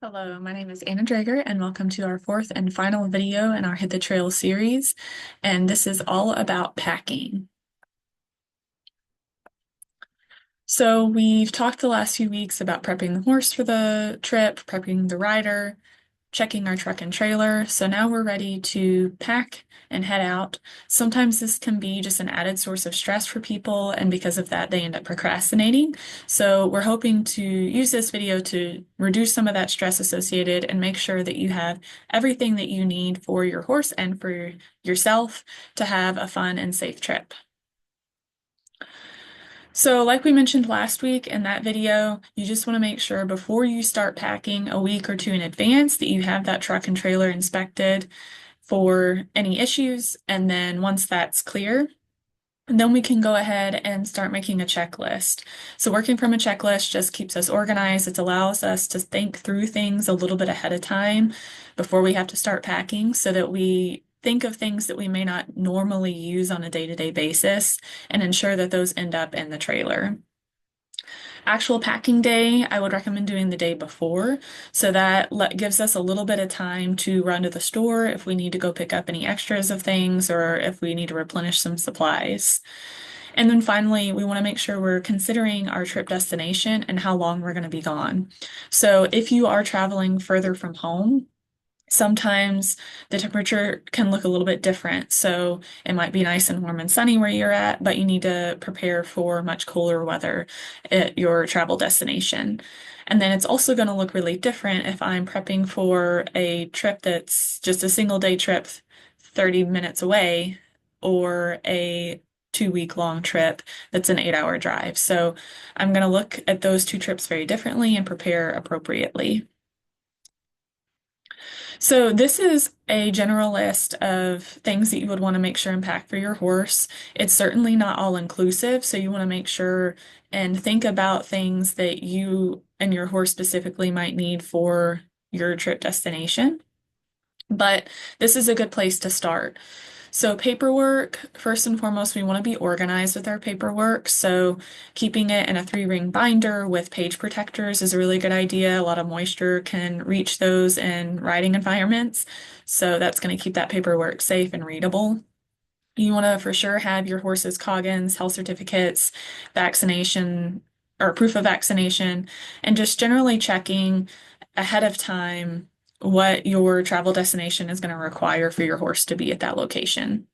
Hello, my name is Anna Drager, and welcome to our fourth and final video in our Hit the Trail series. And this is all about packing. So, we've talked the last few weeks about prepping the horse for the trip, prepping the rider, checking our truck and trailer. So, now we're ready to pack and head out. Sometimes this can be just an added source of stress for people, and because of that, they end up procrastinating. So, we're hoping to use this video to reduce some of that stress associated and make sure that you have everything that you need for your horse and for yourself to have a fun and safe trip. So, like we mentioned last week in that video, you just want to make sure before you start packing a week or two in advance that you have that truck and trailer inspected for any issues. And then once that's clear, then we can go ahead and start making a checklist. So, working from a checklist just keeps us organized. It allows us to think through things a little bit ahead of time before we have to start packing so that we think of things that we may not normally use on a day-to-day basis and ensure that those end up in the trailer. Actual packing day, I would recommend doing the day before, so that gives us a little bit of time to run to the store if we need to go pick up any extras of things or if we need to replenish some supplies. And then finally, we want to make sure we're considering our trip destination and how long we're going to be gone. So if you are traveling further from home, sometimes the temperature can look a little bit different. So it might be nice and warm and sunny where you're at, but you need to prepare for much cooler weather at your travel destination. And then it's also going to look really different if I'm prepping for a trip that's just a single day trip 30 minutes away or a 2 week long trip that's an 8 hour drive. So I'm going to look at those two trips very differently and prepare appropriately. So this is a general list of things that you would want to make sure and pack for your horse. It's certainly not all inclusive, so you want to make sure and think about things that you and your horse specifically might need for your trip destination. But this is a good place to start. So, paperwork, first and foremost, we want to be organized with our paperwork. So, keeping it in a 3 ring binder with page protectors is a really good idea. A lot of moisture can reach those in riding environments. So, that's going to keep that paperwork safe and readable. You want to for sure have your horse's Coggins, health certificates, vaccination or proof of vaccination, and just generally checking ahead of time what your travel destination is going to require for your horse to be at that location.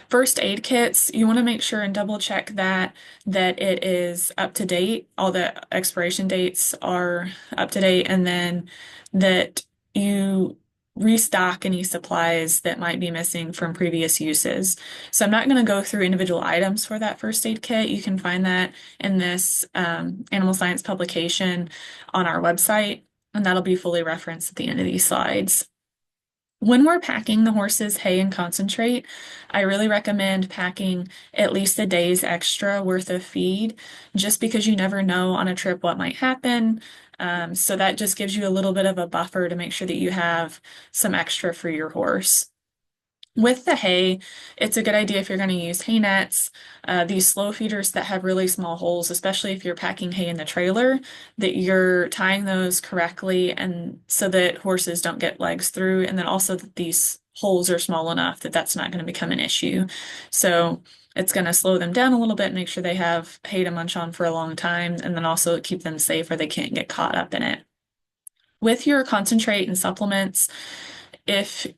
First aid kits, you want to make sure and double check that it is up to date, all the expiration dates are up to date, and then that you restock any supplies that might be missing from previous uses. So I'm not going to go through individual items for that first aid kit. You can find that in this animal science publication on our website, and that'll be fully referenced at the end of these slides. When we're packing the horse's hay and concentrate, I really recommend packing at least a day's extra worth of feed, just because you never know on a trip what might happen. So that just gives you a little bit of a buffer to make sure that you have some extra for your horse. With the hay, it's a good idea if you're going to use hay nets, these slow feeders that have really small holes, especially if you're packing hay in the trailer, that you're tying those correctly and so that horses don't get legs through, and then also that these holes are small enough that that's not going to become an issue. So it's going to slow them down a little bit, make sure they have hay to munch on for a long time, and then also keep them safe where they can't get caught up in it. With your concentrate and supplements, if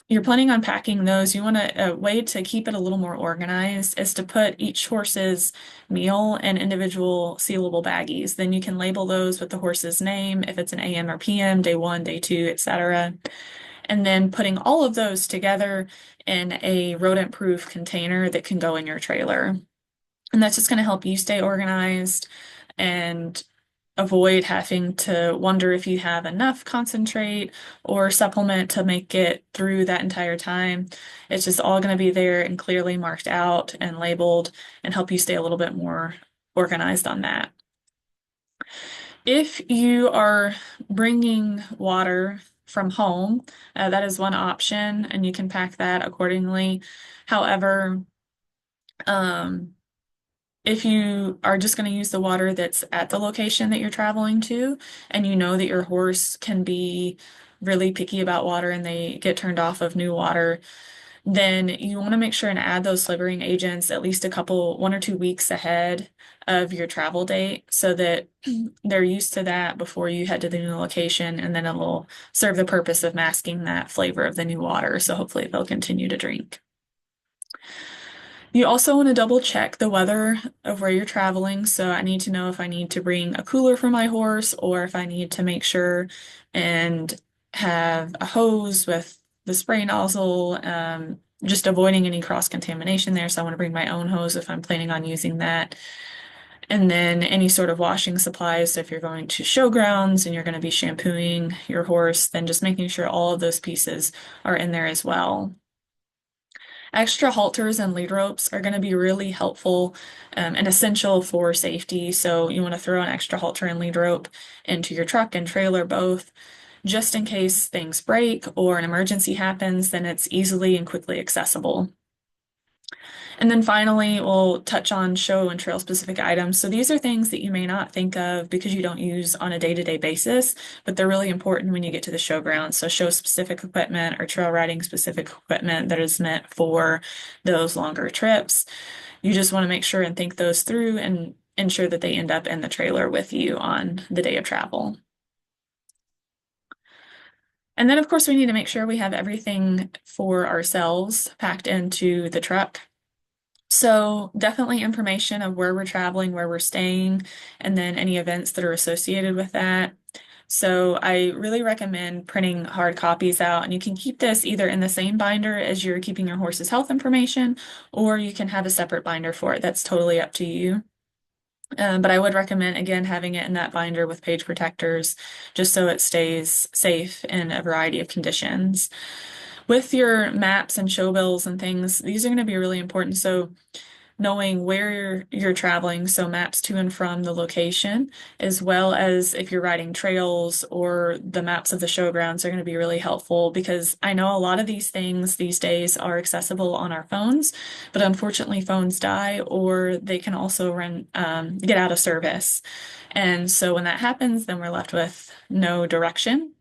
you're planning on packing those, you want a way to keep it a little more organized is to put each horse's meal in individual sealable baggies. Then you can label those with the horse's name, if it's an AM or PM, day one, day two, etc. And then putting all of those together in a rodent-proof container that can go in your trailer. And that's just going to help you stay organized and avoid having to wonder if you have enough concentrate or supplement to make it through that entire time. It's just all going to be there and clearly marked out and labeled and help you stay a little bit more organized on that. If you are bringing water from home, that is one option and you can pack that accordingly. However, um, if you are just going to use the water that's at the location that you're traveling to, and you know that your horse can be really picky about water and they get turned off of new water, then you want to make sure and add those flavoring agents at least 1 or 2 weeks ahead of your travel date so that they're used to that before you head to the new location, and then it'll serve the purpose of masking that flavor of the new water. So hopefully they'll continue to drink. You also want to double check the weather of where you're traveling. So I need to know if I need to bring a cooler for my horse or if I need to make sure and have a hose with the spray nozzle, just avoiding any cross contamination there. So I want to bring my own hose if I'm planning on using that. And then any sort of washing supplies. So if you're going to showgrounds and you're going to be shampooing your horse, then just making sure all of those pieces are in there as well. Extra halters and lead ropes are going to be really helpful and essential for safety. So you want to throw an extra halter and lead rope into your truck and trailer both, just in case things break or an emergency happens, then it's easily and quickly accessible. And then finally, we'll touch on show and trail specific items. So these are things that you may not think of because you don't use on a day-to-day basis, but they're really important when you get to the showground. So show specific equipment or trail riding specific equipment that is meant for those longer trips. You just want to make sure and think those through and ensure that they end up in the trailer with you on the day of travel. And then, of course, we need to make sure we have everything for ourselves packed into the truck. So definitely information of where we're traveling, where we're staying, and then any events that are associated with that. So I really recommend printing hard copies out, and you can keep this either in the same binder as you're keeping your horse's health information, or you can have a separate binder for it. That's totally up to you. But I would recommend, again, having it in that binder with page protectors, just so it stays safe in a variety of conditions. With your maps and show bills and things, these are going to be really important. So knowing where you're traveling, so maps to and from the location, as well as if you're riding trails or the maps of the showgrounds are going to be really helpful because I know a lot of these things these days are accessible on our phones, but unfortunately phones die or they can also get out of service. And so when that happens, then we're left with no direction.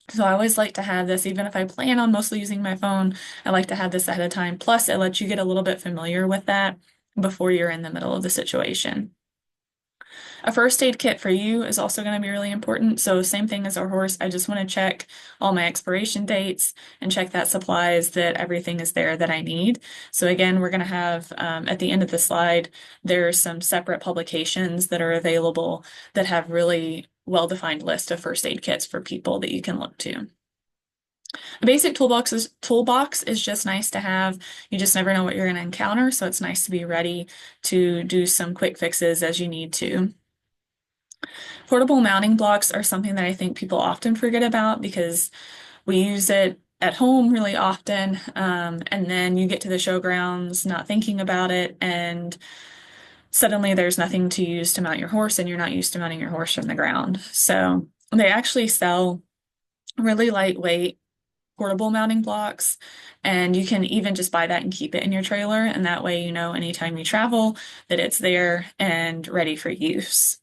So I always like to have this, even if I plan on mostly using my phone, I like to have this ahead of time. Plus, it lets you get a little bit familiar with that before you're in the middle of the situation. A first aid kit for you is also going to be really important. So same thing as our horse, I just want to check all my expiration dates and check that supplies that everything is there that I need. So again, we're going to have at the end of the slide, there are some separate publications that are available that have really well-defined list of first aid kits for people that you can look to. A basic toolbox is just nice to have. You just never know what you're going to encounter, so it's nice to be ready to do some quick fixes as you need to. Portable mounting blocks are something that I think people often forget about because we use it at home really often, and then you get to the showgrounds not thinking about it, and suddenly there's nothing to use to mount your horse, and you're not used to mounting your horse from the ground. So they actually sell really lightweight portable mounting blocks, and you can even just buy that and keep it in your trailer, and that way you know anytime you travel that it's there and ready for use.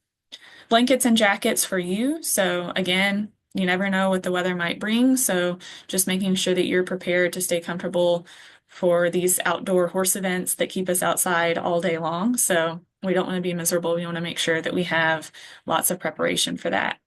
Blankets and jackets for you. So again, you never know what the weather might bring, so just making sure that you're prepared to stay comfortable for these outdoor horse events that keep us outside all day long. So we don't want to be miserable. We want to make sure that we have lots of preparation for that.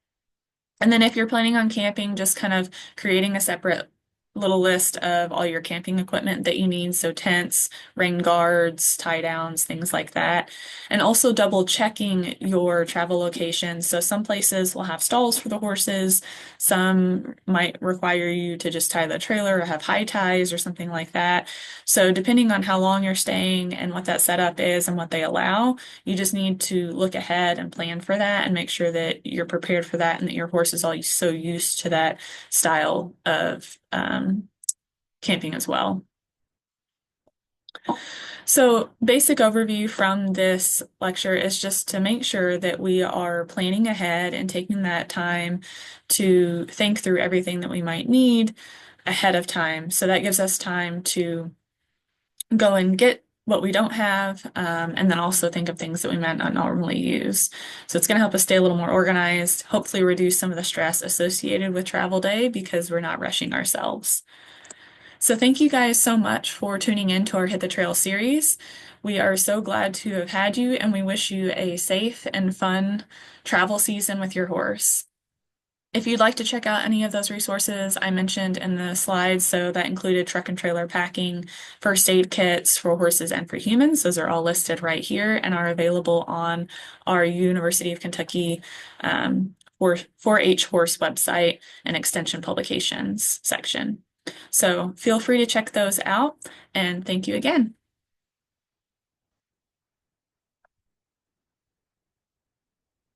And then if you're planning on camping, just kind of creating a separate little list of all your camping equipment that you need. So tents, rain guards, tie downs, things like that. And also double checking your travel locations. So some places will have stalls for the horses. Some might require you to just tie the trailer or have high ties or something like that. So depending on how long you're staying and what that setup is and what they allow, you just need to look ahead and plan for that and make sure that you're prepared for that and that your horse is all so used to that style of camping as well. So basic overview from this lecture is just to make sure that we are planning ahead and taking that time to think through everything that we might need ahead of time. So that gives us time to go and get what we don't have, and then also think of things that we might not normally use. So it's going to help us stay a little more organized, hopefully reduce some of the stress associated with travel day because we're not rushing ourselves. So thank you guys so much for tuning in to our Hit the Trail series. We are so glad to have had you, and we wish you a safe and fun travel season with your horse. If you'd like to check out any of those resources I mentioned in the slides, so that included truck and trailer packing, first aid kits for horses and for humans, those are all listed right here and are available on our University of Kentucky 4-H horse website and extension publications section. So feel free to check those out, and thank you again.